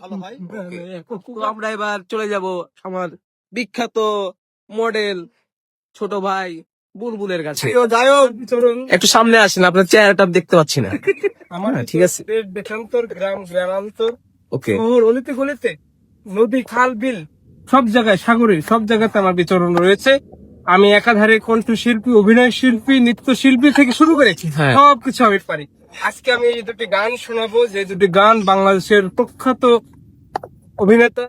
ভালো হয়। তো আমরা এবার চলে যাব আমার বিখ্যাত মডেল ছোট ভাই বুলবুলের কাছে। একটু সামনে আসেন, আপনার চেহারাটা দেখতে পাচ্ছি না। আমার ঠিক আছে, দেশান্তর গ্রাম গ্রামান্তর ওকে। শহর অলিতে গলিতে নদী খাল বিল সব জায়গায় সাগরে সব জায়গাতে আমার বিচরণ রয়েছে। আমি একাধারে কণ্ঠশিল্পী, অভিনয় শিল্পী, নৃত্যশিল্পী থেকে শুরু করেছি, হ্যাঁ। সবকিছু আমি পারি। আজকে আমি এই দুটি গান শোনাবো, যে দুটি গান বাংলাদেশের প্রখ্যাত অভিনেতা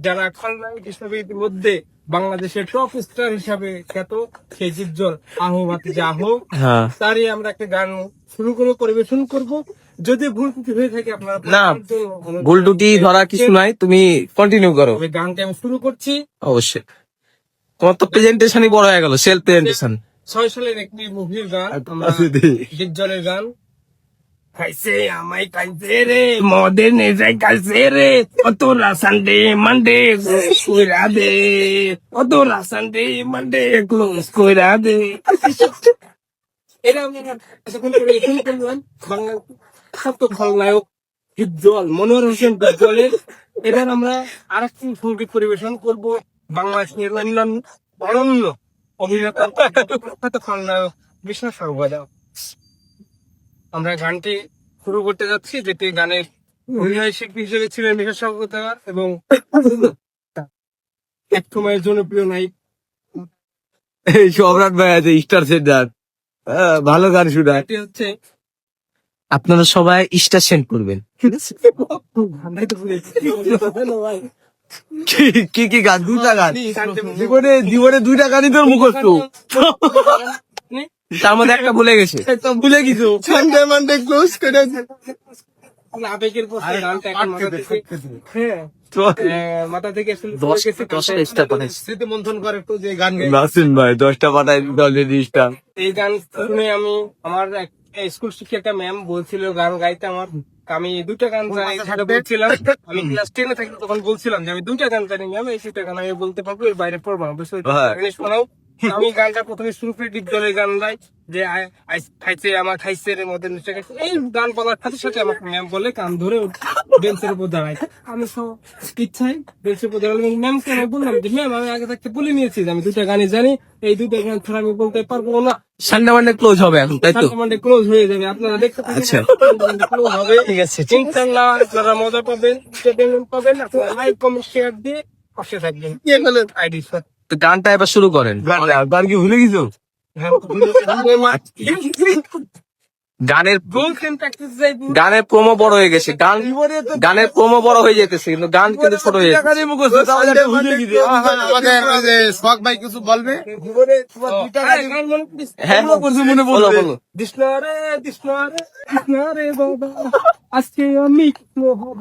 যারা খলনায়ক হিসাবে ইতিমধ্যে বাংলাদেশের টপ স্টার হিসাবে খ্যাত, সেই জীবজল আহো ভাতিজা আহো, হ্যাঁ, তারই আমরা একটা গান শুরু করবো, পরিবেশন করব। যদি ভুল ত্রুটি হয়ে থাকে আপনারা না, ভুল টুটি ধরা কিছু নাই, তুমি কন্টিনিউ করো। তবে গানটা আমি শুরু করছি। অবশ্যই, তোমার তো প্রেজেন্টেশনই বড় হয়ে গেল, সেলফ প্রেজেন্টেশন। 6 সালের একটি মুভির গান, আমরা জীবজলের গান। খাইছে আমায় খাইছে রে, মদের নেশায় খাইছে রে, অতরা সানডে মানডে কইরা দে, অতরা সানডে মানডে ক্লোজ কইরা দে। এটা আমরা এতক্ষণ পরিবেশন করলাম বাংলা খ্যাত খলনায়ক জীবজল মনোয়ার হোসেন জীবজলের। এবার আমরা আরেকটি সঙ্গীত পরিবেশন করব বাংলাদেশের অনন্য অভিনেতা প্রখ্যাত খলনায়ক বিষ্ণু সর্বদা। আমরা গানটি শুরু করতে যাচ্ছি, যেটি গানের অভিনয় শিল্পী হিসেবে ছিলেন বিশেষ সর্বদার এবং এক সময়ের জনপ্রিয় নায়ক এই সম্রাট ভাই আছে স্টার সেন্টার, ভালো গান শোনায়। এটি হচ্ছে আপনারা সবাই স্টার সেন্ড করবেন। কি কি গান? দুটা গান জীবনে, জীবনে দুইটা গানই তোর মুখস্থ, তার মধ্যে একটা ভুলে গেছে। ভুলে গেছো সানডে মানডে ক্লোজ করে। আবেগের পথে গানটা এখন মাথা থেকে স্মৃতি মন্থন করে একটু যে গান নাসিম ভাই 10টা পাঠায় অলরেডি স্টার। এই গান শুনে আমি আমার স্কুল শিক্ষিকা ম্যাম বলছিল গান গাইতে আমার, আমি দুইটা গান জানি সেটা বলছিলাম। আমি ক্লাস 10 এ থাকি, তখন বলছিলাম যে আমি দুইটা গান জানি ম্যাম, এই দুইটা গান আমি বলতে পারবো, এর বাইরে পড়বো না। শোনাও। আমি গানটা প্রথমে শুরু করি ডিপজলের গান গাই, যে খাইছে আমার খাইছে এর মধ্যে নিচে খাইছে। এই গান বলার সাথে সাথে আমাকে ম্যাম বলে কান ধরে বেঞ্চের উপর দাঁড়াই। আমি সব ইচ্ছায় বেঞ্চের উপর দাঁড়ালাম। ম্যামকে আমি বললাম যে ম্যাম আমি আগে থাকতে বলে নিয়েছি যে আমি দুইটা গানই জানি, এই দুইটা গান ছাড়া আমি বলতে পারবো না। সানডে মানডে ক্লোজ হবে এখন, তাই তো? সানডে ক্লোজ হয়ে যাবে, আপনারা দেখতে পাবেন। আচ্ছা, ক্লোজ হবে, ঠিক আছে। ইনশাআল্লাহ আপনারা মজা পাবেন, এন্টারটেইনমেন্ট পাবেন। আপনারা লাইক কমেন্ট শেয়ার দিয়ে পাশে থাকবেন। আইডি স্যার, তো গানটা এবার শুরু করেন। গান কি ভুলে গেছো? গানের গানের প্রোমো বড় হয়ে গেছে, গানের প্রোমো বড় হয়ে যেতেছে, কিন্তু গান কিন্তু ছোট হয়ে যাচ্ছে। আমাদের শখ ভাই কিছু বলবে? হ্যাঁ, মনে বলো বলো। কৃষ্ণ রে কৃষ্ণ রে কৃষ্ণ রে বাবা, আজকে আমি কৃষ্ণ হব।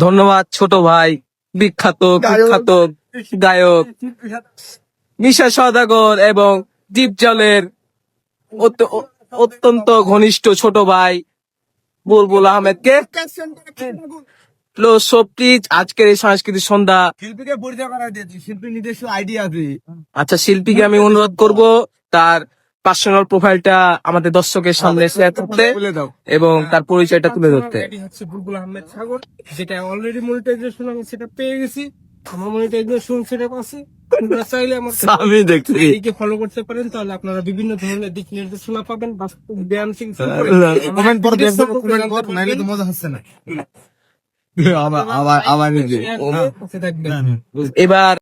ধন্যবাদ ছোট ভাই, বিখ্যাত বিখ্যাত গায়ক মিশা সওদাগর এবং জীবজলের অত্যন্ত ঘনিষ্ঠ ছোট ভাই বুলবুল আহমেদকে আজকের এই সাংস্কৃতিক সন্ধ্যা। শিল্পীকে পরিচয় করা দিয়েছি, শিল্পীর নিজস্ব আইডিয়া আছে। আচ্ছা, শিল্পীকে আমি অনুরোধ করব তার পার্সোনাল প্রোফাইলটা আমাদের দর্শকের সামনে শেয়ার করতে এবং তার পরিচয়টা তুলে ধরতে। এটি হচ্ছে বুলবুল আহমেদ সাগর, যেটা অলরেডি মনিটাইজেশন আমি সেটা পেয়ে গেছি, আমার মনিটাইজেশন সেটা আছে। আপনারা চাইলে আমার আমি দেখছি এদিকে ফলো করতে পারেন, তাহলে আপনারা বিভিন্ন ধরনের দিক নির্দেশনা পাবেন, বাস্তব জ্ঞান কমেন্ট পর দেখবো, কমেন্ট পর নাইলে তো মজা হচ্ছে না। এবার